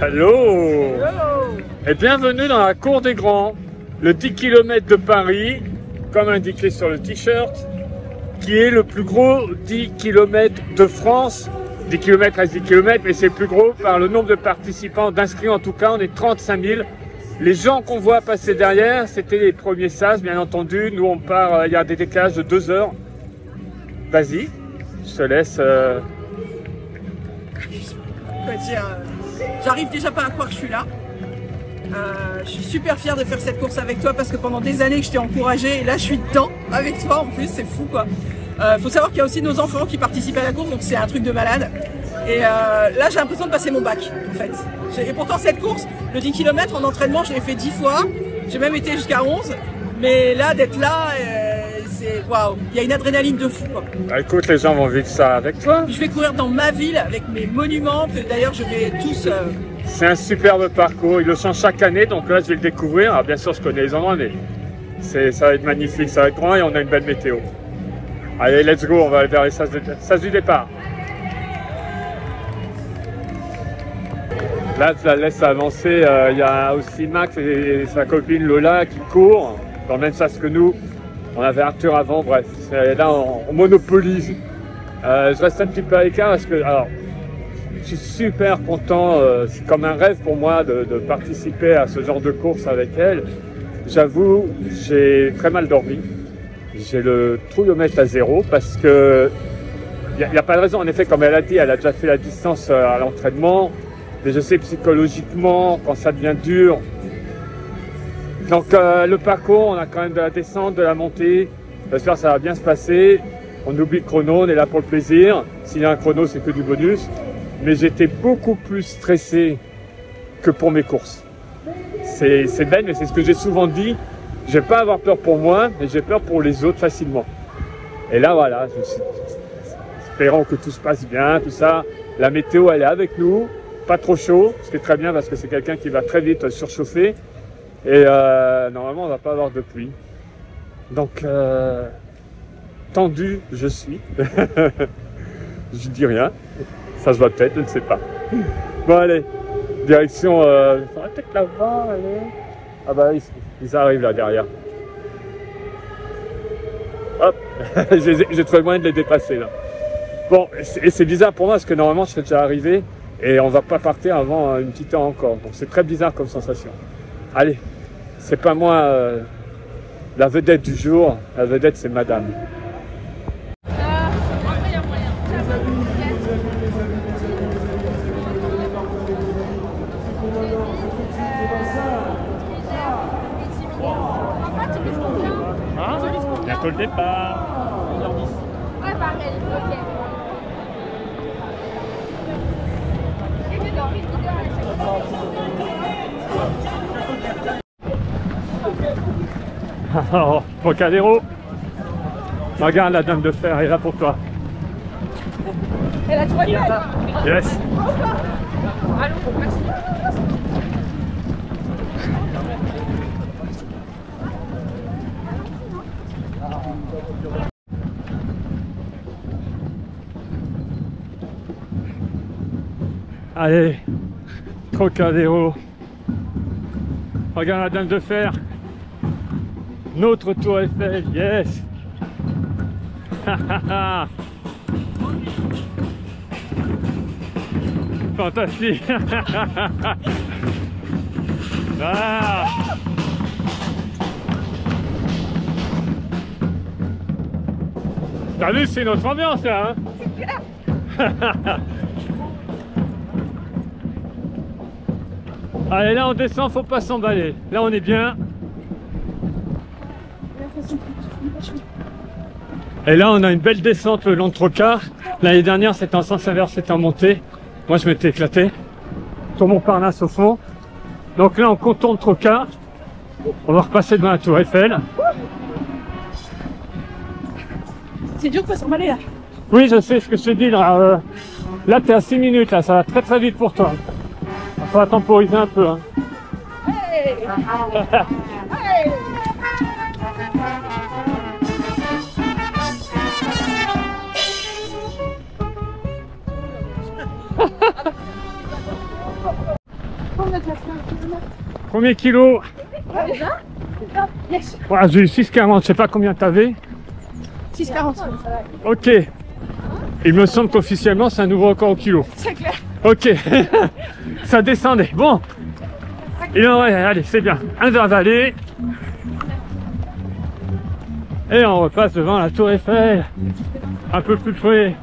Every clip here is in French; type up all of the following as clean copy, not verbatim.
Allô. Hello. Et bienvenue dans la Cour des Grands, le 10 km de Paris, comme indiqué sur le t-shirt, qui est le plus gros 10 km de France. 10 km reste 10 km, mais c'est plus gros par le nombre de participants, d'inscrits en tout cas, on est 35 000. Les gens qu'on voit passer derrière, c'était les premiers sages, bien entendu. Nous, on part, il y a des décalages de 2 heures. Vas-y, je te laisse... J'arrive déjà pas à croire que je suis là. Je suis super fière de faire cette course avec toi parce que pendant des années que je t'ai encouragé et là je suis dedans avec toi en plus, c'est fou quoi. Faut savoir qu'il y a aussi nos enfants qui participent à la course, donc c'est un truc de malade. Et là j'ai l'impression de passer mon bac en fait. Et pourtant cette course, le 10 km en entraînement, je l'ai fait 10 fois, j'ai même été jusqu'à 11. Mais là d'être là, c'est waouh, il y a une adrénaline de fou quoi. Bah, écoute, les gens vont vivre ça avec toi. Je vais courir dans ma ville avec mes monuments, que d'ailleurs je vais tous... C'est un superbe parcours, il le change chaque année, donc là je vais le découvrir. Alors bien sûr je connais les endroits, mais ça va être magnifique, ça va être grand et on a une belle météo. Allez, let's go, on va aller vers les sas du départ. Là je la laisse avancer, il y a aussi Max et sa copine Lola qui courent dans le même sas que nous. On avait Arthur avant, bref, là on monopolise. Je reste un petit peu à l'écart parce que, alors, je suis super content, c'est comme un rêve pour moi de participer à ce genre de course avec elle. J'avoue, j'ai très mal dormi. J'ai le trouillomètre à 0 parce que il n'y a pas de raison. En effet, comme elle a dit, elle a déjà fait la distance à l'entraînement. Mais je sais psychologiquement, quand ça devient dur. Donc le parcours, on a quand même de la descente, de la montée. J'espère que ça va bien se passer. On oublie le chrono, on est là pour le plaisir. S'il y a un chrono, c'est que du bonus. Mais j'étais beaucoup plus stressé que pour mes courses. C'est bête, mais c'est ce que j'ai souvent dit. Je vais pas avoir peur pour moi, mais j'ai peur pour les autres facilement. Et là, voilà, espérons que tout se passe bien, tout ça. La météo, elle est avec nous. Pas trop chaud, ce qui est très bien parce que c'est quelqu'un qui va très vite surchauffer. Et normalement, on va pas avoir de pluie. Donc, tendu, je suis. Je dis rien. Ça se voit peut-être, je ne sais pas. Bon, allez. Direction... peut-être là-bas, allez. Ah bah, ils arrivent là, derrière. Hop. J'ai trouvé moyen de les dépasser, là. Bon, et c'est bizarre pour moi parce que normalement, je serais déjà arrivé. Et on va pas partir avant une petite heure encore. Donc, c'est très bizarre comme sensation. Allez. C'est pas moi la vedette du jour, la vedette c'est madame. Hein? Bientôt le départ. 11h10. Ouais, pareil, ok. Alors, Trocadéro, regarde la dame de fer, elle est là pour toi. Elle a trouvé. Yes. Allô, merci. Allez, Trocadéro. Regarde la dame de fer. Notre tour Eiffel, yes. Fantastique. Ah. T'as vu, c'est notre ambiance là, hein. Allez, là on descend, faut pas s'emballer. Là on est bien. Et là on a une belle descente le long de Trocar. L'année dernière c'était en sens inverse, c'était en montée. Moi je m'étais éclaté sur Montparnasse au fond. Donc là on contourne Trocar. On va repasser devant la tour Eiffel. C'est dur de pas s'emballer là. Oui, je sais ce que je te dis là. Là t'es à 6 minutes là, ça va très très vite pour toi. Il faut temporiser un peu. Hein. Hey. Hey. Premier kilo. Voilà, j'ai eu 6,40, je sais pas combien t'avais. 6,40. Ok. Il me semble qu'officiellement c'est un nouveau record au kilo. C'est clair. Ok. Ça descendait. Bon. Il en reste, allez, c'est bien. Un verre d'aller. Et on repasse devant la tour Eiffel. Un peu plus près.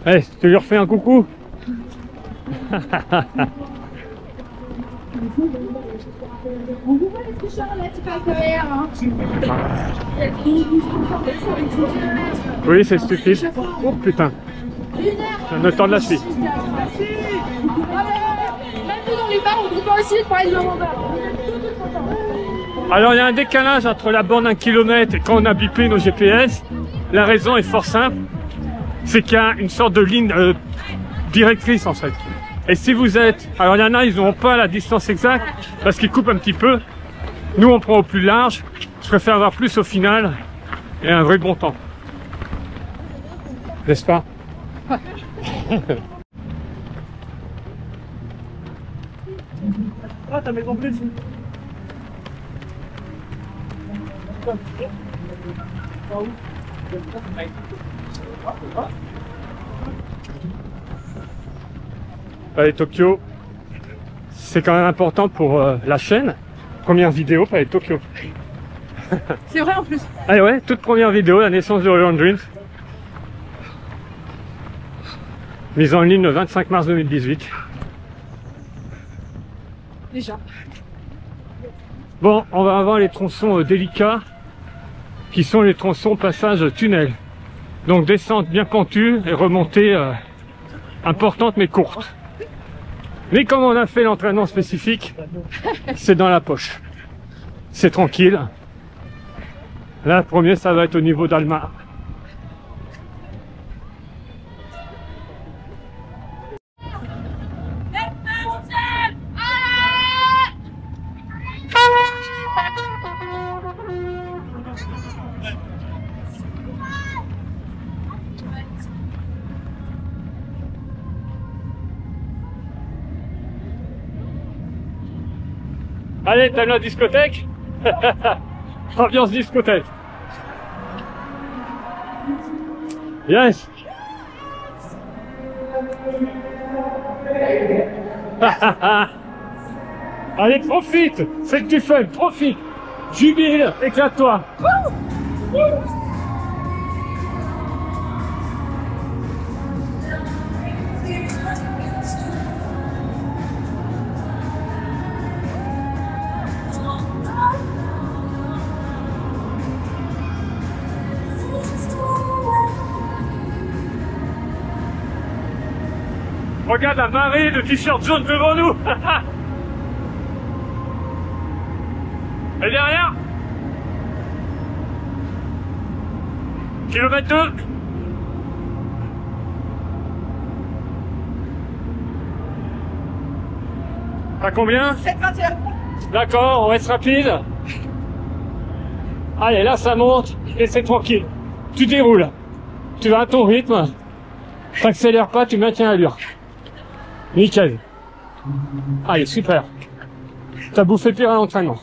Allez, tu lui refais un coucou. Oui, c'est stupide. Oh putain. Je ne tord la suite. Même nous dans les bars, on trouve pas aussi de parler de Mandar. Alors il y a un décalage entre la borne 1 km et quand on a bipé nos GPS. La raison est fort simple. C'est qu'il y a une sorte de ligne directrice en fait. Et si vous êtes... Alors il y en a, ils n'auront pas la distance exacte parce qu'ils coupent un petit peu. Nous on prend au plus large. Je préfère avoir plus au final et un vrai bon temps. N'est-ce pas? Ah, t'as mis ton plus. Allez, Tokyo, c'est quand même important pour la chaîne. Première vidéo, allez, Tokyo. C'est vrai en plus. Allez, ouais, toute première vidéo, la naissance de Holland Dreams. Mise en ligne le 25 mars 2018. Déjà. Bon, on va avoir les tronçons délicats, qui sont les tronçons passage tunnel. Donc descente bien pentue et remontée importante mais courte. Mais comme on a fait l'entraînement spécifique, c'est dans la poche. C'est tranquille. Là, le premier, ça va être au niveau d'Alma. Allez, t'aimes la discothèque? Ambiance discothèque. Yes. Allez, profite. C'est que tu fais, profite. Jubile, éclate-toi. Regarde la marée de t-shirts jaunes devant nous. Et derrière, kilomètre 2. À combien? 7,21. D'accord, on reste rapide. Allez, là ça monte et c'est tranquille. Tu déroules. Tu vas à ton rythme. T'accélères pas, tu maintiens l'allure. Nickel. Allez, super. T'as bouffé pire à l'entraînement.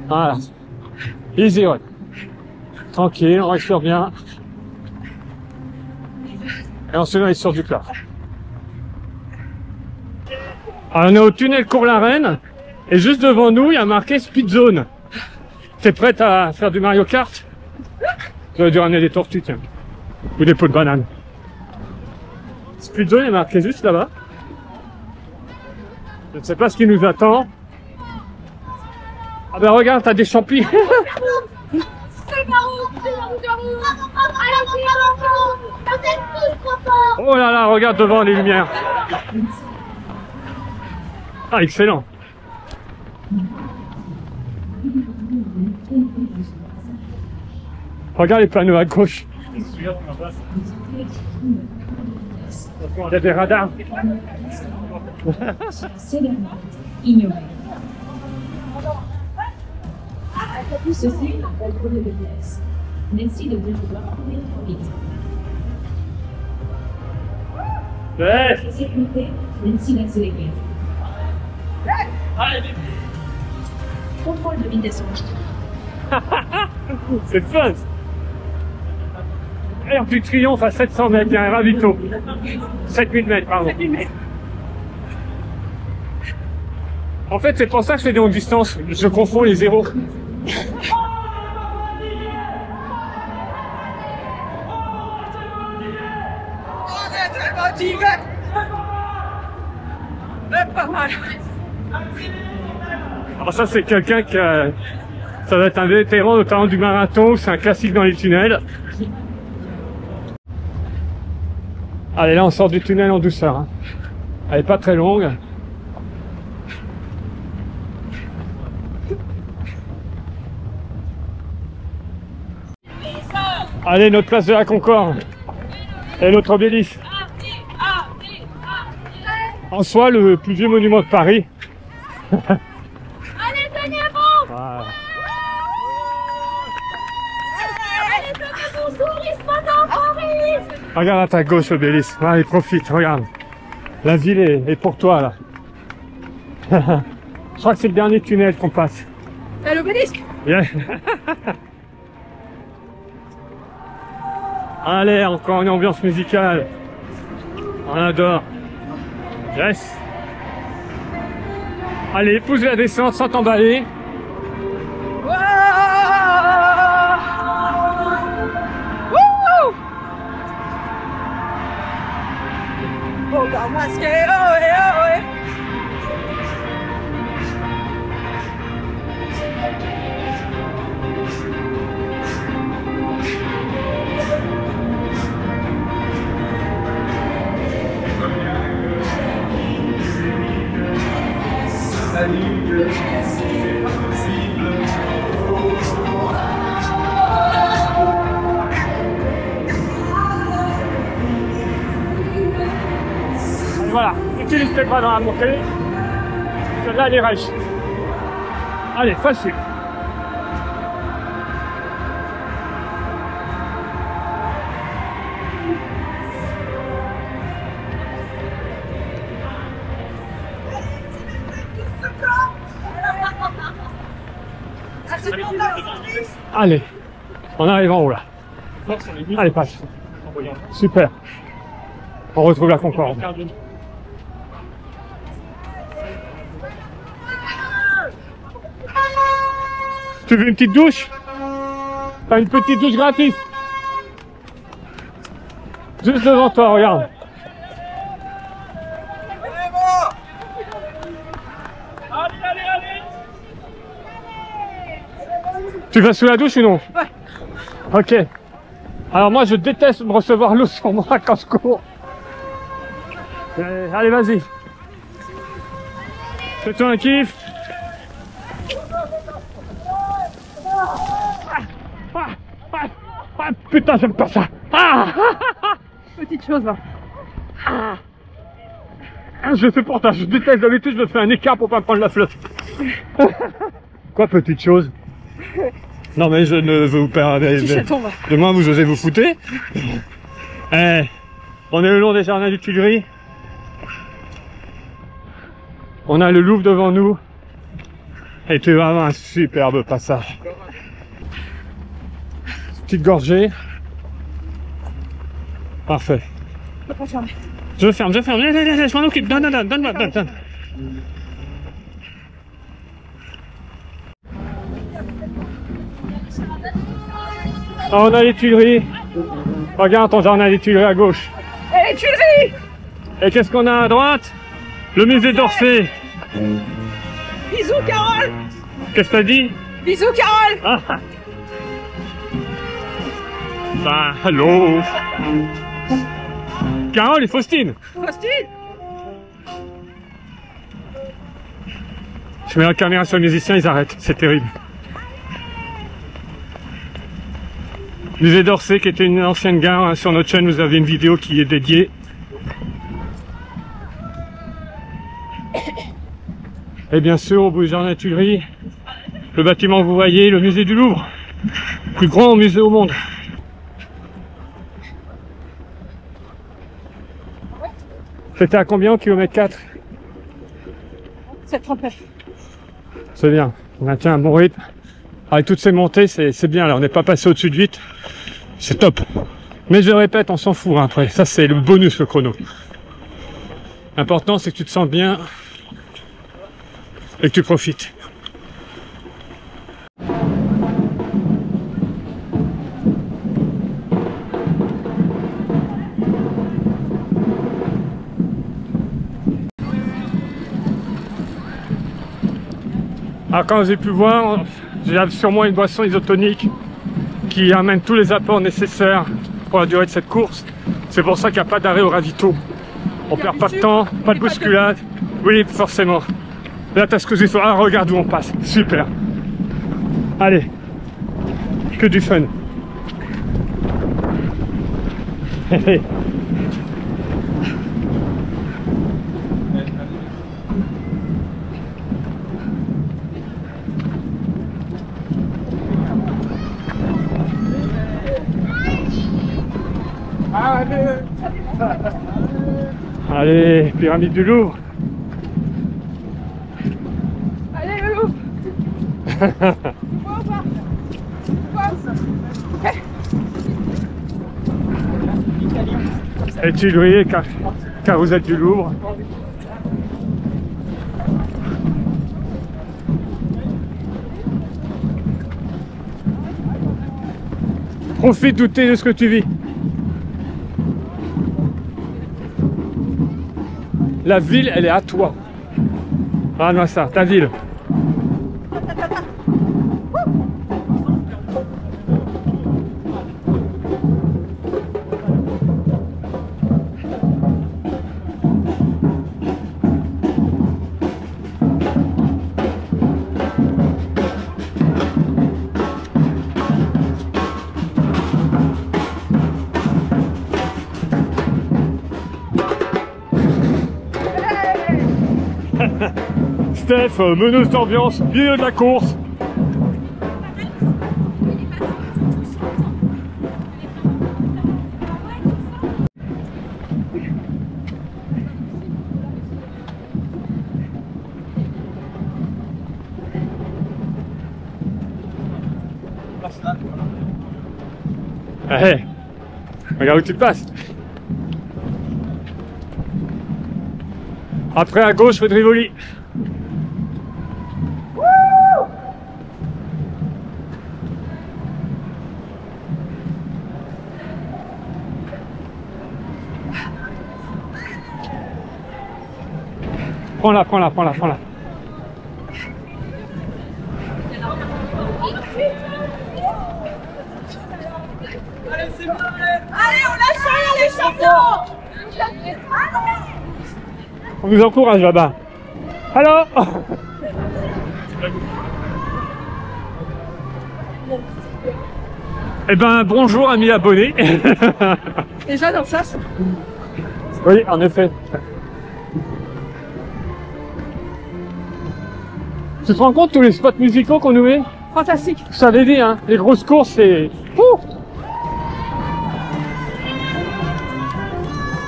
Voilà. Easy, ouais. Tranquille, on respire bien. Et ensuite on est sur du plat. Alors, on est au tunnel Cours-la-Reine. Et juste devant nous, il y a marqué Speed Zone. T'es prête à faire du Mario Kart? J'aurais dû ramener des tortues, tiens. Ou des pots de banane. Speed Zone est marqué juste là-bas. Je ne sais pas ce qui nous attend. Ah ben regarde, t'as des champis. Oh là là, regarde devant les lumières. Ah, excellent. Regarde les panneaux à gauche. Il y a des radars. Ignoré. Tout ceci va trouver des pièces. Merci de bien vouloir venir trop vite. Ouais. Sécurité, médecine accélérée. Contrôle de vitesse. C'est fun. Air du Triomphe à 700 mètres, il y a un ravito. 7000 mètres, pardon. 7000 mètres. En fait, c'est pour ça que je fais des longues distances. Je confonds les zéros. Pas mal. Alors ça, c'est quelqu'un qui a... Ça doit être un vétéran, notamment du marathon. C'est un classique dans les tunnels. Allez, là, on sort du tunnel en douceur. Hein. Elle est pas très longue. Allez, notre place de la Concorde. Et notre obélisque. En soi, le plus vieux monument de Paris. Allez, tenez-vous! Voilà. Allez, tenez-vous, souris pendant Paris! Regarde à ta gauche, obélisque. Allez, profite, regarde. La ville est pour toi, là. Je crois que c'est le dernier tunnel qu'on passe. C'est l'obélisque. Yeah. Allez, encore une ambiance musicale. On adore. Yes. Allez, pousse la descente sans t'emballer. Oh, gar masqué, oh, eh. Voilà, utilise tes bras dans la montée. Celle-là, elle est riche. Allez, facile. Allez, on arrive en haut là. Allez, passe. Super. On retrouve la Concorde. Tu veux une petite douche? T'as une petite douche gratis. Juste devant toi, regarde. Tu vas sous la douche ou non? Ouais. Ok. Alors moi je déteste me recevoir l'eau sur moi quand je cours. Allez, vas-y. Fais-toi un kiff. Ah, putain, j'aime pas ça. Petite chose là. Je fais pour ça, je déteste d'habitude, je me fais un écart pour pas prendre la flotte. Quoi, petite chose? Non mais je ne veux vous perdre. Demain vous osez vous foutre. Eh, on est le long des jardins du Tuileries. On a le Louvre devant nous. Et c'est vraiment un superbe passage. Petite gorgée. Parfait. Je ferme, je m'en occupe. Donne-moi. Ah, on a les Tuileries. Regarde ton jardin des Tuileries à gauche. Et les Tuileries! Et qu'est-ce qu'on a à droite? Le musée d'Orsay. Bisous, Carole! Qu'est-ce que t'as dit? Bisous, Carole! Ah. Bah, allô. Carole et Faustine. Faustine! Je mets la caméra sur le musicien, ils arrêtent. C'est terrible. Musée d'Orsay, qui était une ancienne gare. Hein. Sur notre chaîne, vous avez une vidéo qui est dédiée. Et bien sûr, au bout du jardin des Tuileries, le bâtiment que vous voyez, le musée du Louvre. Plus grand musée au monde. C'était à combien au kilomètre 4? 7,39. C'est bien, on maintient un bon rythme. Avec toutes ces montées, c'est bien, là on n'est pas passé au-dessus de 8. C'est top. Mais je répète, on s'en fout hein, après. Ça c'est le bonus, le chrono. L'important c'est que tu te sens bien et que tu profites. Alors quand vous avez pu voir, j'ai sur moi une boisson isotonique qui amène tous les apports nécessaires pour la durée de cette course. C'est pour ça qu'il n'y a pas d'arrêt au ravito. On perd pas de temps, pas de bousculade. Oui, forcément. Là, t'as ce que j'ai fait. Ah, regarde où on passe. Super. Allez. Que du fun. Allez, pyramide du Louvre. Allez, le loup. Et Tuileries, car vous êtes du Louvre. Profite douter de ce que tu vis. La ville, elle est à toi. Ah non, ça, ta ville. Steph, meneuse d'ambiance, milieu de la course. Hey, regarde où tu te passes. Après à gauche, fais de Rivoli. Prends-la, prends-la, prends-la, prends-la. Allez, on lâche rien, les champions. On nous encourage là-bas. Alors eh ben, bonjour amis abonnés. Déjà dans ça. Oui, en effet. Tu te rends compte tous les spots musicaux qu'on nous met? Fantastique. Je t'avais dit, hein, les grosses courses, c'est...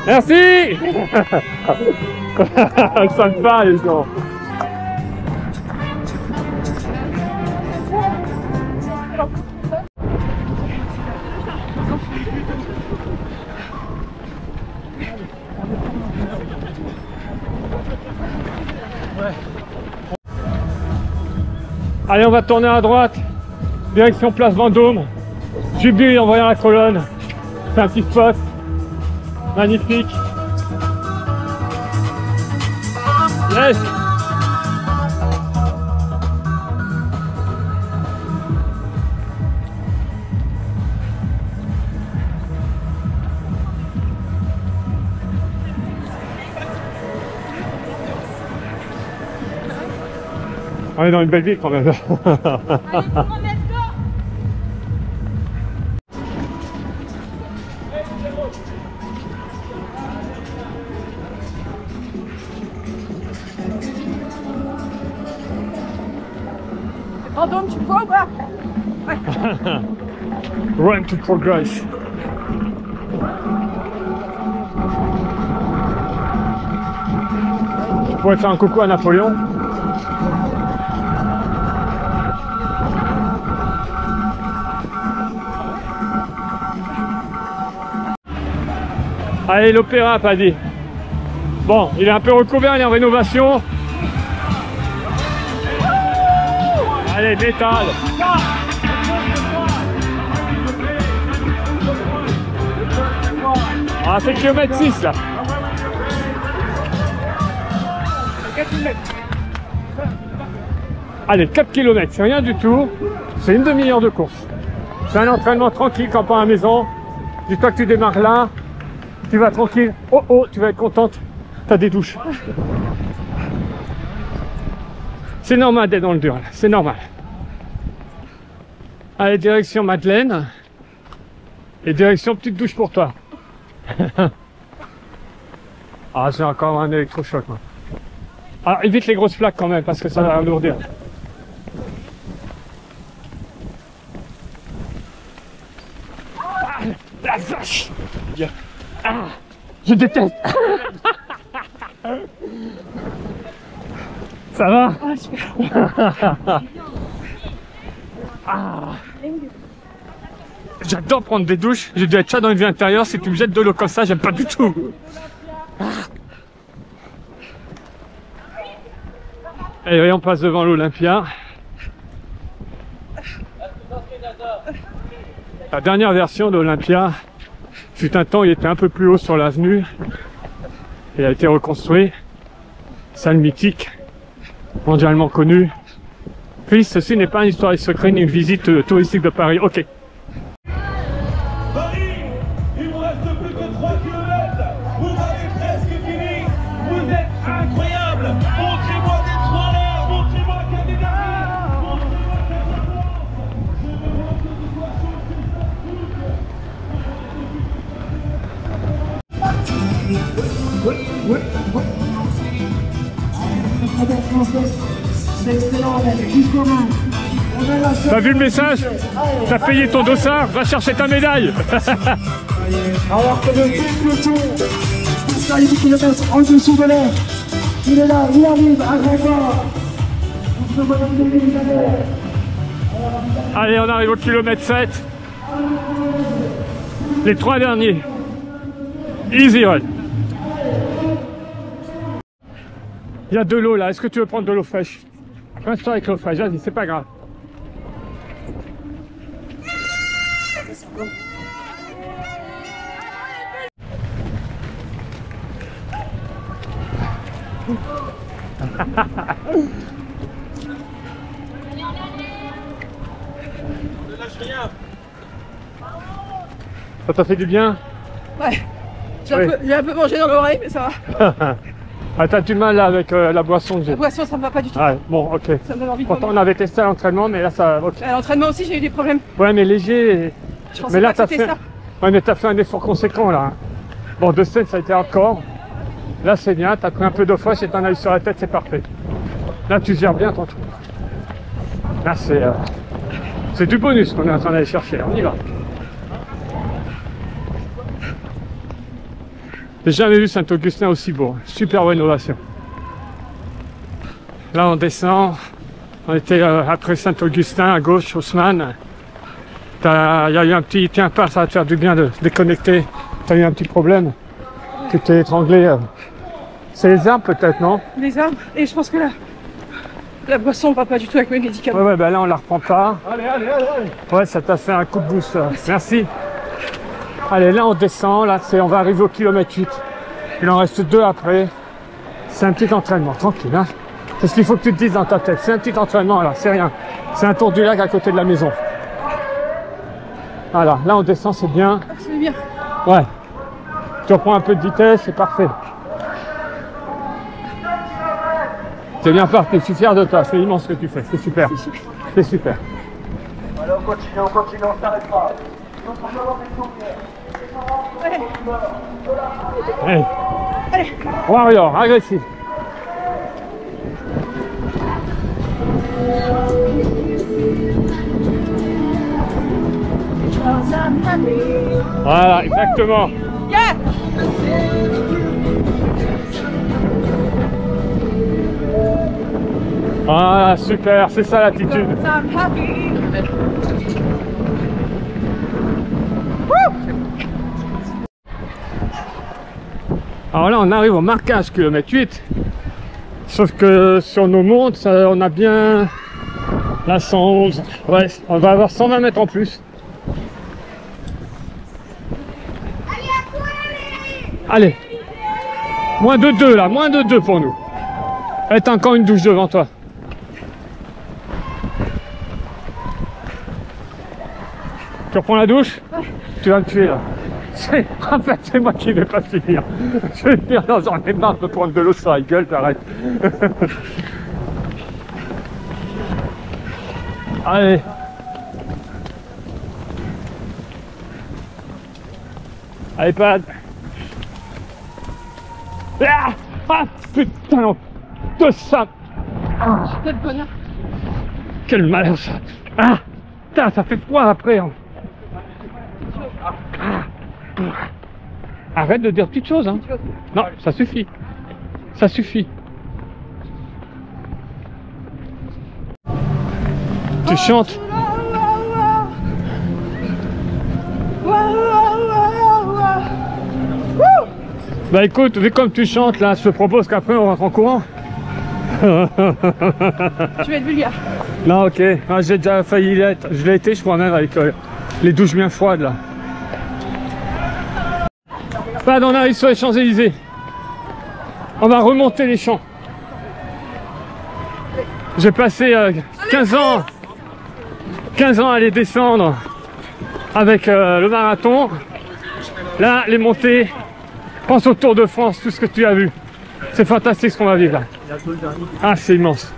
Merci. Sympa les gens. Allez, on va tourner à droite, direction place Vendôme. Jubile en voyant la colonne. C'est un petit spot. Magnifique. Yes. On est dans une belle ville quand même. Vendôme, tu peux ou pas? Ouais. Run to progress. pourrais faire un coucou à Napoléon. Allez, l'opéra, Paddy. Bon, il est un peu recouvert, il est en rénovation. Allez, métal. Ah, c'est km 6 là. Allez, 4 km, c'est rien du tout. C'est une demi-heure de course. C'est un entraînement tranquille quand pas à la maison. Dis-toi que tu démarres là. Tu vas tranquille. Oh oh, tu vas être contente. T'as des douches. C'est normal d'être dans le dur, là. C'est normal. Allez, direction Madeleine. Et direction petite douche pour toi. Ah, j'ai encore un électrochoc, moi. Alors, évite les grosses plaques quand même, parce que ça va alourdir. Ah, la vache! Ah, je déteste! Ça va? Ah, super. Ah. J'adore prendre des douches, j'ai dû être chat dans une vie intérieure, si tu me jettes de l'eau comme ça, j'aime pas du tout. Et on passe devant l'Olympia. La dernière version de l'Olympia, fut un temps, il était un peu plus haut sur l'avenue. Il a été reconstruit. Salle mythique, mondialement connue. Puis ceci n'est pas une histoire secrète ni une visite touristique de Paris. Ok. Paris, il vous reste plus que 3 km. Vous avez presque fini. Vous êtes incroyable. Montrez-moi des 3 heures. Montrez-moi qu'il y a des derniers. Montrez-moi qu'il y a de la force. Je veux voir que ce soit T'as vu le message? T'as payé ton dossard? Va chercher ta médaille. Alors que le peloton, sur les 10 km en dessous de l'air, il est là, il arrive à grand pas. Allez, on arrive au kilomètre 7. Les 3 derniers. Easy run. Il y a de l'eau là, est-ce que tu veux prendre de l'eau fraîche? Reste avec l'eau fraîche, vas-y, c'est pas grave. Ça t'a fait du bien? Ouais. J'ai Oui. un peu mangé dans l'oreille, mais ça va. Ah, t'as du mal là avec la boisson que j'ai. La boisson, ça me va pas du tout. Ouais, bon, ok. Ça me donne envie de Pourtant, on vomir. avait testé à l'entraînement, mais là, ça. Okay. À l'entraînement aussi, j'ai eu des problèmes. Ouais, mais léger. Je pensais Mais là, pas que c'était ça. Ouais, mais t'as fait un effort conséquent là. Bon, de scène, ça a été hardcore. Là, c'est bien. T'as pris un peu d'eau fraîche et t'en as eu sur la tête, c'est parfait. Là, tu gères bien ton truc. Là, c'est du bonus qu'on est en train d'aller chercher. On y va. J'ai jamais vu Saint-Augustin aussi beau. Super rénovation. Là, on descend. On était après Saint-Augustin, à gauche, Haussmann. Il y a eu un petit... Tiens, pas, ça va te faire du bien de se déconnecter. Tu as eu un petit problème. Tu t'es étranglé. C'est les arbres peut-être, non? Les arbres. Et je pense que la boisson va pas du tout avec mes médicaments. Ouais, bah là, on la reprend pas. Allez. Ouais, ça t'a fait un coup de boost. Merci. Allez, là, on descend. Là, on va arriver au kilomètre 8. Il en reste 2 après. C'est un petit entraînement, tranquille. Hein. C'est ce qu'il faut que tu te dises dans ta tête. C'est un petit entraînement, là, c'est rien. C'est un tour du lac à côté de la maison. Voilà, là on descend, c'est bien. Ah, c'est bien. Ouais. Tu reprends un peu de vitesse, c'est parfait. C'est bien parti, je suis fier de toi, c'est immense ce que tu fais, c'est super. C'est super. Allez, on continue, on s'arrête pas. Allez. Allez. Warrior, agressif. Voilà, exactement. Yeah. Ah, super, c'est ça l'attitude. I'm happy. Alors là, on arrive au marquage kilomètre 8. Sauf que sur nos montres, on a bien la 111. Ouais, on va avoir 120 mètres en plus. Allez, moins de 2 là, moins de 2 pour nous. Et t'as encore une douche devant toi. Tu reprends la douche? Tu vas me tuer là. En fait, c'est moi qui vais pas finir. Je vais dire, non, j'en ai marre de prendre de l'eau sur la gueule, t'arrêtes. Allez. Allez, Pad. Ah, putain, de ça. Quel bonheur. Quel malheur ça. Ah, putain, ça fait froid après. Hein. Arrête de dire petites choses, hein. Non, ça suffit. Ça suffit. Tu chantes. Bah écoute, vu comme tu chantes là, je te propose qu'après on rentre en courant. Tu vas être vulgaire. Non, ok. Ah, j'ai déjà failli l'être. Je l'ai été, je crois même, avec les douches bien froides là. Pas on arrive sur les Champs-Élysées. On va remonter les champs. J'ai passé 15 ans à les descendre avec le marathon. Là, les montées. Pense au Tour de France, tout ce que tu as vu. C'est fantastique ce qu'on va vivre là. Ah, c'est immense.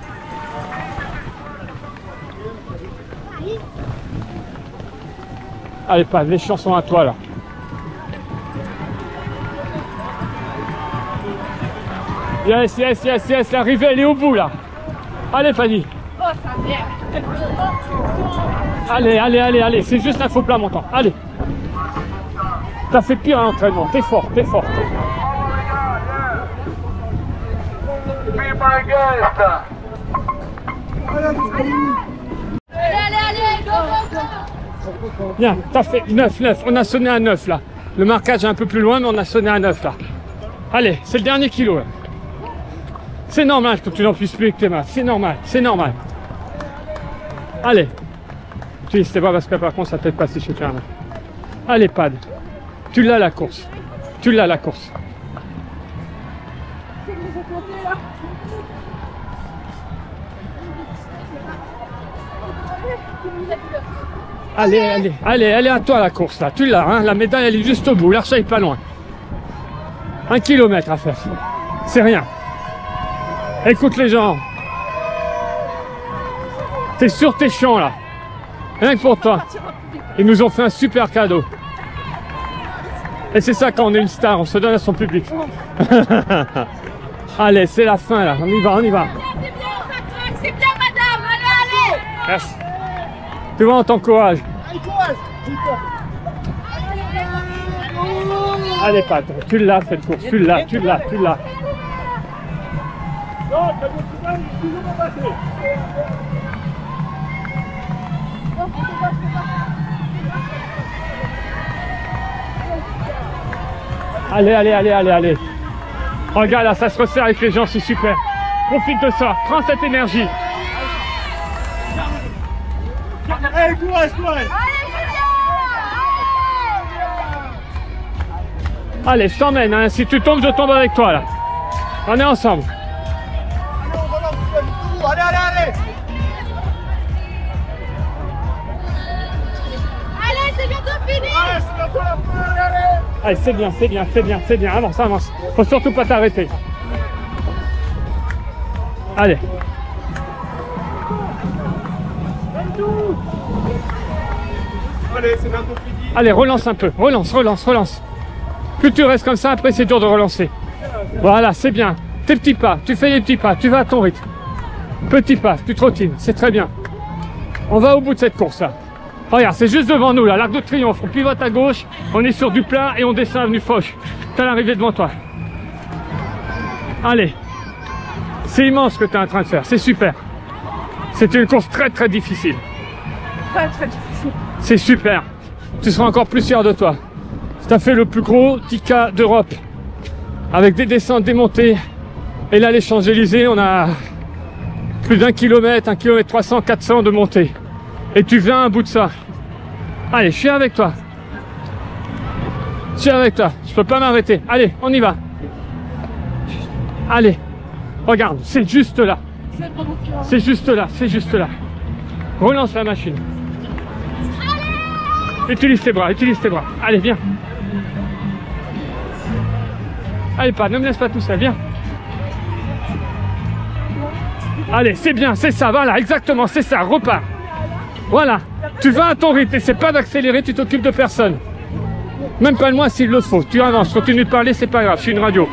Allez, pas les chansons à toi là. Yes, yes, yes, yes, l'arrivée elle est au bout là. Allez, Fanny. Oh, ça merde. Allez, allez, allez, allez, c'est juste un faux plat montant. Allez. T'as fait pire à l'entraînement, t'es fort, t'es fort. Allez, go, go, go. Bien, t'as fait 9, 9, on a sonné à 9 là. Le marquage est un peu plus loin, mais on a sonné à 9 là. Allez, c'est le dernier kilo là. C'est normal que tu n'en puisses plus avec tes mains, c'est normal, c'est normal. Allez. Si, c'était pas parce que par contre ça peut-être passé chez toi. Allez, Pad. Tu l'as la course. Tu l'as la course. Allez, allez, allez, allez à toi la course là. Tu l'as, hein. La médaille elle est juste au bout. L'archet est pas loin. 1 kilomètre à faire. C'est rien. Écoute les gens. T'es sur tes champs là. Rien que pour toi. Ils nous ont fait un super cadeau. Et c'est ça quand on est une star, on se donne à son public. Allez, c'est la fin là, on y va, on y va. C'est bien, ça craque, c'est bien, madame. Allez, allez. Merci. Tu vois, on t'encourage. Allez, Pat, tu l'as cette course, tu l'as, tu l'as, tu l'as. Allez, allez, allez, allez, allez. Regarde là, ça se resserre avec les gens, c'est super. Profite de ça, prends cette énergie. Allez, courage, courage. Allez, je t'emmène, hein. Si tu tombes, je tombe avec toi là. On est ensemble. Allez, allez, allez. Allez, c'est bientôt fini. Allez, c'est bientôt la fin, allez, allez. Allez, c'est bien, c'est bien, c'est bien, c'est bien. Avance, avance. Faut surtout pas t'arrêter. Allez. Allez, c'est bientôt fini. Allez, relance un peu. Relance, relance, relance. Plus tu restes comme ça, après c'est dur de relancer. Voilà, c'est bien. Tes petits pas, tu fais les petits pas, tu vas à ton rythme. Petits pas, tu trottines, c'est très bien. On va au bout de cette course là. Regarde, c'est juste devant nous là, l'Arc de Triomphe. On pivote à gauche, on est sur du plat et on descend avenue Foch. T'as l'arrivée devant toi. Allez. C'est immense ce que tu es en train de faire, c'est super. C'était une course très très difficile. Très très difficile. C'est super. Tu seras encore plus fier de toi. Tu as fait le plus gros 10K d'Europe. Avec des descentes, des montées. Et là, les Champs-Élysées, on a plus d'1 kilomètre, 1 km 300, 400 de montée. Et tu viens à bout de ça. Allez, je suis avec toi. Je suis avec toi. Je peux pas m'arrêter. Allez, on y va. Allez. Regarde, c'est juste là. C'est juste là, c'est juste là. Relance la machine. Utilise tes bras, utilise tes bras. Allez, viens. Allez, pas, ne me laisse pas tout seul, viens. Allez, c'est bien, c'est ça, voilà, exactement, c'est ça, repars. Voilà, tu vas à ton rythme, et c'est pas d'accélérer, tu t'occupes de personne. Même pas le moins s'il le faut. Tu avances, continue de parler, c'est pas grave, je suis une radio.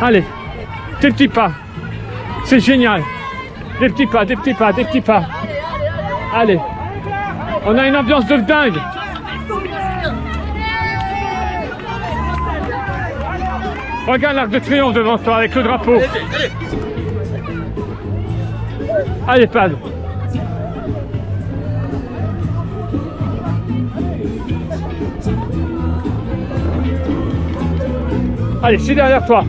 Allez, tes petits pas. C'est génial. Des petits pas, des petits pas, des petits pas. Allez, on a une ambiance de dingue. Regarde l'Arc de Triomphe devant toi avec le drapeau. Allez, Pad. Allez, je suis derrière toi.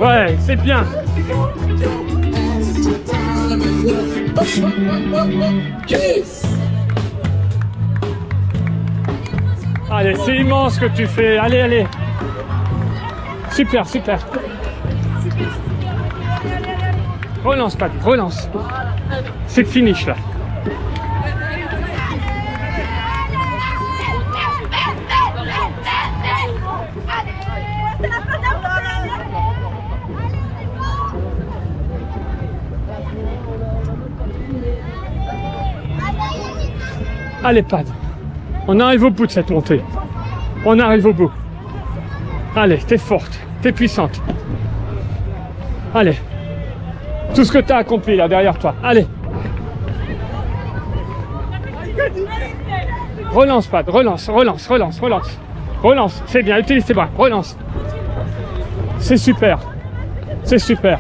Ouais, c'est bien. Allez, c'est immense ce que tu fais. Allez, allez. Super, super. Relance, Pat, relance. C'est le finish, là. Allez, Pad. On arrive au bout de cette montée. On arrive au bout. Allez, t'es forte, t'es puissante. Allez. Tout ce que tu as accompli là derrière toi. Allez. Relance, Pad. Relance, relance, relance, relance. Relance. C'est bien. Utilise tes bras. Relance. C'est super. C'est super.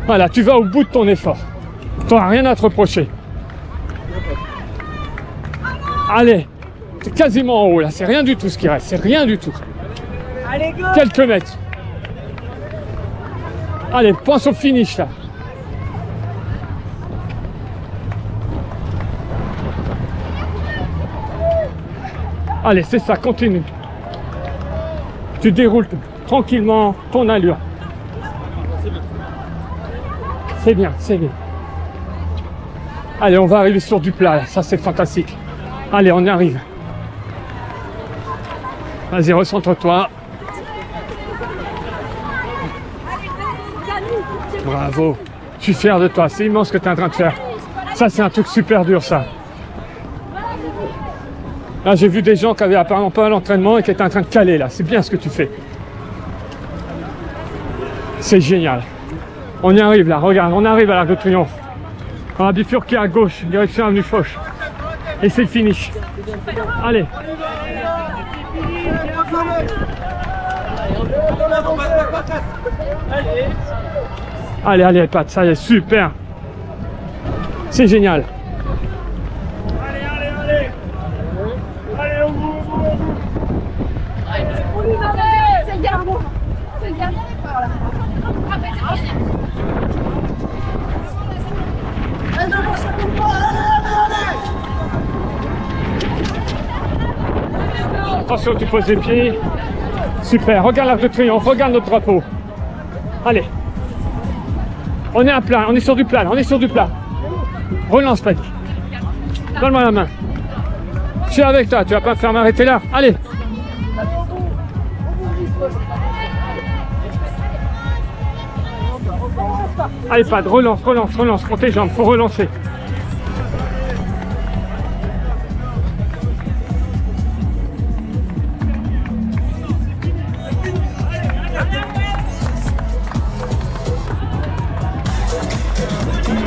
Voilà, tu vas au bout de ton effort. Tu n'auras rien à te reprocher. Allez. C'est quasiment en haut là, c'est rien du tout ce qui reste, c'est rien du tout. Allez, go. Quelques mètres. Allez, pense au finish là. Allez, c'est ça, continue. Tu déroules tranquillement ton allure. C'est bien, c'est bien. Allez, on va arriver sur du plat, là. Ça c'est fantastique. Allez, on y arrive. Vas-y, recentre-toi. Bravo. Je suis fier de toi. C'est immense ce que tu es en train de faire. Ça, c'est un truc super dur, ça. Là, j'ai vu des gens qui avaient apparemment pas l'entraînement et qui étaient en train de caler, là. C'est bien ce que tu fais. C'est génial. On y arrive, là. Regarde, on arrive à l'Arc de Triomphe. On va bifurquer à gauche, direction Avenue Foch. Et c'est le finish. Allez. Allez, allez, Pat, ça y est, super. C'est génial. Allez, allez, allez. Allez, au bout, au bout, au bout. C'est le dernier. C'est le dernier. Voilà. Après, c'est fini. Attention, tu poses les pieds. Super, regarde l'Arc de Triomphe, regarde notre drapeau. Allez. On est à plat, on est sur du plat, on est sur du plat. Relance, Pat. Donne-moi la main. Je suis avec toi, tu vas pas me faire m'arrêter là. Allez. Allez, Pat, relance, relance, relance. Prends tes jambes, faut relancer.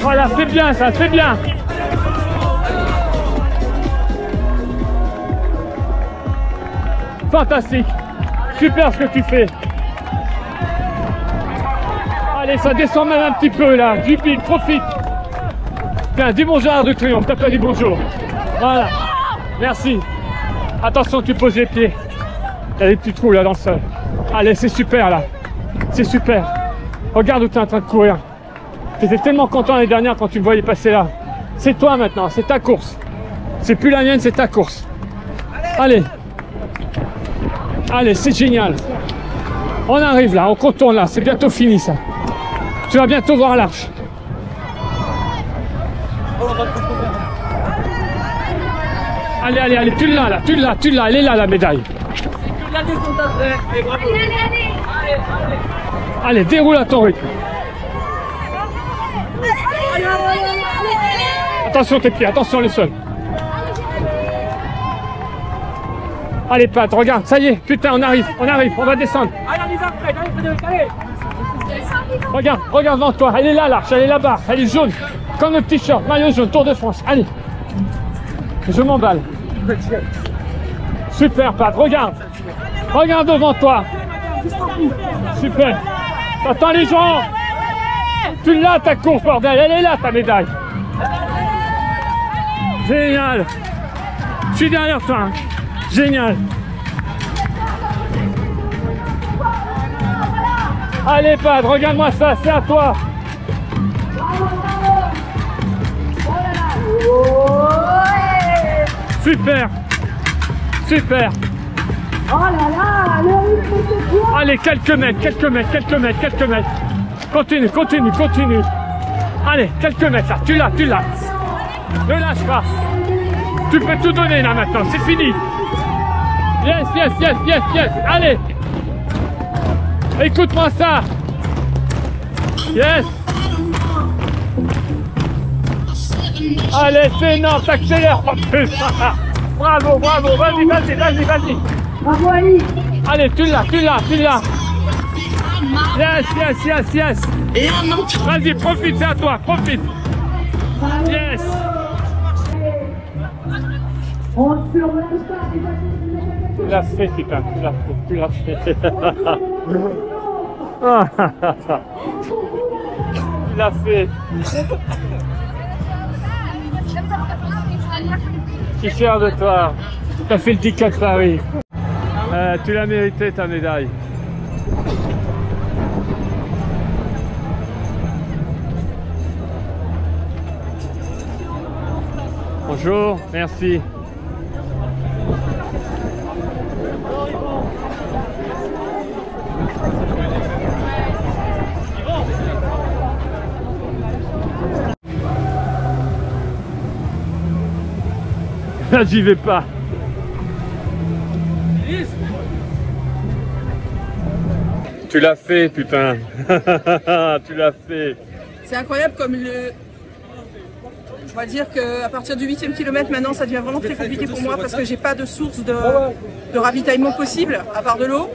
Voilà, c'est bien ça, c'est bien. Fantastique. Super ce que tu fais. Allez, ça descend même un petit peu là. Jupil, profite. Tiens, dis bonjour à de Triomphe. T'as pas dit bonjour. Voilà. Merci. Attention, tu poses les pieds. Il y a des petits trous là dans le sol. Allez, c'est super là. C'est super. Regarde où tu es en train de courir. Tu étais tellement content l'année dernière quand tu me voyais passer là. C'est toi maintenant, c'est ta course. C'est plus la mienne, c'est ta course. Allez. Allez, c'est génial. On arrive là, on contourne là. C'est bientôt fini ça. Tu vas bientôt voir l'arche. Allez, allez, allez, tu l'as là, tu l'as, tu l'as. Elle est là la médaille. Allez, déroule à ton rythme. Attention tes pieds, attention les sols. Allez Pat, regarde, ça y est, putain on arrive, on va descendre. Regarde, regarde devant toi, elle est là l'arche, elle est là-bas, elle est jaune. Comme le petit short, maillot jaune, Tour de France, allez. Je m'emballe. Super Pat, regarde. Regarde devant toi. Super. T'entends les gens? Tu l'as ta course, bordel. Elle est là ta médaille. Génial. Je suis derrière toi. Hein. Génial. Allez Pat, regarde-moi ça, c'est à toi. Super. Super. Oh là là, le rythme c'est bien. Allez, quelques mètres. Continue, continue, continue. Allez, quelques mètres là, tu l'as. Ne lâche pas. Tu peux tout donner là maintenant, c'est fini. Yes. Allez. Écoute-moi ça. Yes. Allez, c'est énorme, t'accélères. Bravo, vas-y. Bravo Ali. Allez, tu l'as. Yes. Vas-y, profite, c'est à toi, profite. Yes. On ne se relâche pas. Tu l'as fait, putain, tu l'as fait. Tu l'as fait. Je suis fier de toi. Tu as fait le 10K de Paris. Tu l'as mérité ta médaille. Bonjour, merci. Là, j'y vais pas. Tu l'as fait, putain. Tu l'as fait. C'est incroyable comme on va dire qu'à partir du 8e kilomètre maintenant ça devient vraiment très compliqué pour moi parce que j'ai pas de source de ravitaillement possible à part de l'eau.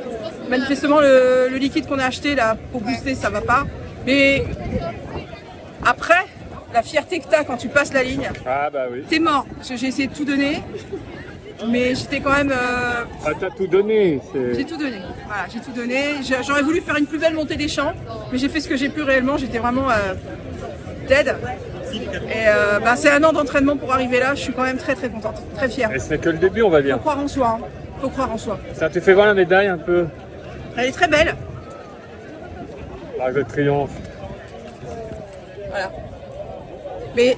Manifestement le liquide qu'on a acheté là pour booster ça va pas. Mais après la fierté que t'as quand tu passes la ligne, Ah bah oui. t'es mort parce que j'ai essayé de tout donner. Mais j'étais quand même... Ah, t'as tout donné. J'ai tout donné. Voilà, j'ai tout donné. J'aurais voulu faire une plus belle montée des champs, mais j'ai fait ce que j'ai pu réellement. J'étais vraiment dead. Et c'est un an d'entraînement pour arriver là. Je suis quand même très contente, très fière. Et c'est que le début, on va dire. Faut croire en soi. Hein. Faut croire en soi. Ça te fait voir la médaille un peu? Elle est très belle. L'arc de triomphe. Voilà. Mais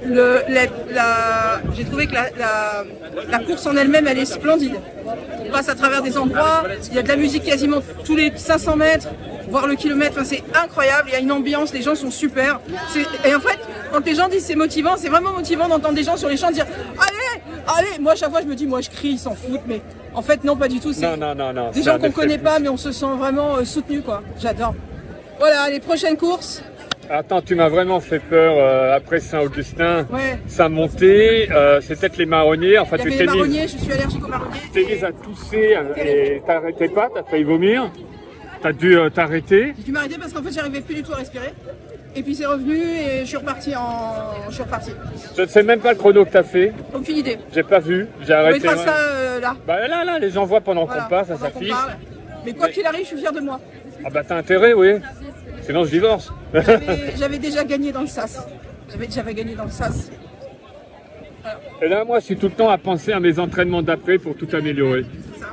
j'ai trouvé que la course en elle-même, elle est splendide. On passe à travers des endroits, il y a de la musique quasiment tous les 500 mètres, voire le kilomètre, enfin, c'est incroyable, il y a une ambiance, les gens sont super. Et en fait, quand les gens disent c'est motivant, c'est vraiment motivant d'entendre des gens sur les champs dire « Allez !» Moi, à chaque fois, je me dis « Moi, je crie, ils s'en foutent. » Mais en fait, non, pas du tout. C'est Non. des gens qu'on connaît pas, mais on se sent vraiment soutenus, quoi. J'adore. Voilà, les prochaines courses. Attends, tu m'as vraiment fait peur après Saint-Augustin. Ouais. Sa montée, c'est peut-être les marronniers. Enfin, Il y tu avait t'es les marronniers, je suis allergique aux marronniers. Tu t'es mise à tousser et t'arrêtais pas, t'as failli vomir. T'as dû t'arrêter. J'ai dû m'arrêter parce qu'en fait, j'arrivais plus du tout à respirer. Et puis c'est revenu et je suis reparti. Je ne sais même pas le chrono que t'as fait. Aucune idée. J'ai pas vu. J'ai On arrêté. mettra ça là. Bah là, les gens voient pendant Voilà, qu'on passe, ça pendant qu'on s'affiche. parle. Mais quoi qu'il arrive, je suis fière de moi. Ah bah t'as intérêt, oui. Sinon, je divorce. J'avais déjà gagné dans le SAS. J'avais déjà gagné dans le SAS. Et là, moi, je suis tout le temps à penser à mes entraînements d'après pour tout améliorer.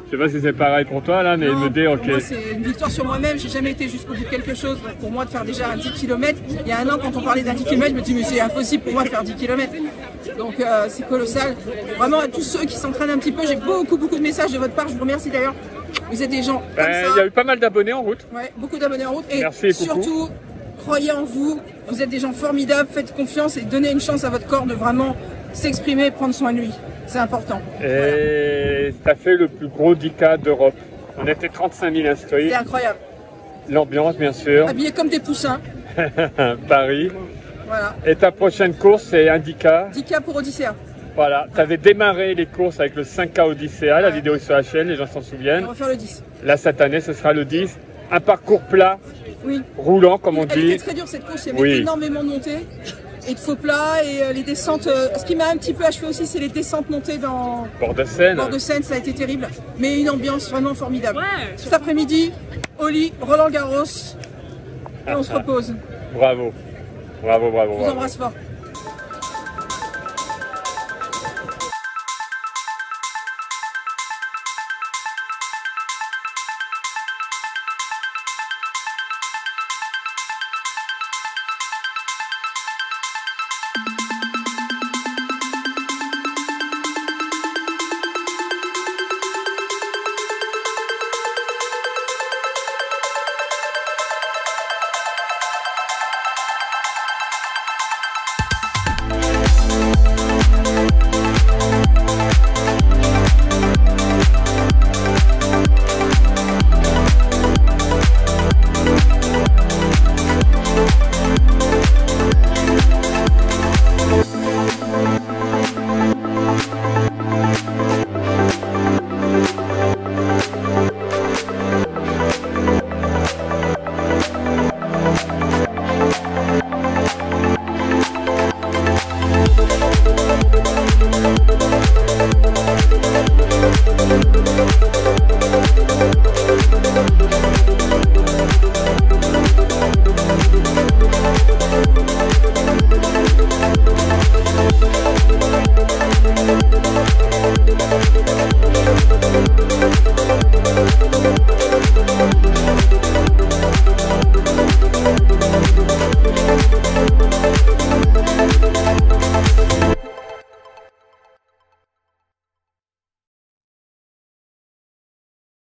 Je sais pas si c'est pareil pour toi, là, mais Non, me dire, ok. pour moi, c'est une victoire sur moi-même. J'ai jamais été jusqu'au bout de quelque chose. Donc, pour moi, de faire déjà un 10 km, il y a un an, quand on parlait d'un 10 km, je me dis, mais c'est impossible pour moi de faire 10 km. Donc, c'est colossal. Vraiment, à tous ceux qui s'entraînent un petit peu, j'ai beaucoup de messages de votre part. Je vous remercie d'ailleurs. Vous êtes des gens comme ça. Il y a eu pas mal d'abonnés en route. Ouais, beaucoup d'abonnés en route. Et merci, surtout, croyez en vous. Vous êtes des gens formidables. Faites confiance et donnez une chance à votre corps de vraiment s'exprimer et prendre soin de lui. C'est important. Et ça fait le plus gros 10K d'Europe. On était 35 000 inscrits. C'est incroyable. L'ambiance, bien sûr. Habillés comme des poussins. Paris. Voilà. Et ta prochaine course, c'est un 10K. 10K pour Odyssea. Voilà, tu avais démarré les courses avec le 5K Odyssea, la vidéo est sur la chaîne, les gens s'en souviennent. On va faire le 10. Là, cette année, ce sera le 10. Un parcours plat, Oui. roulant, comme on Elle dit. était très dure cette course, il y avait énormément de montées et de faux plats et les descentes. Ce qui m'a un petit peu achevé aussi, c'est les descentes montées dans Bord de Seine. Bord de Seine, ça a été terrible. Mais une ambiance vraiment formidable. Cet après-midi, au lit, Roland Garros, et on se repose. Bravo. Bravo, bravo, Je vous bravo. embrasse fort.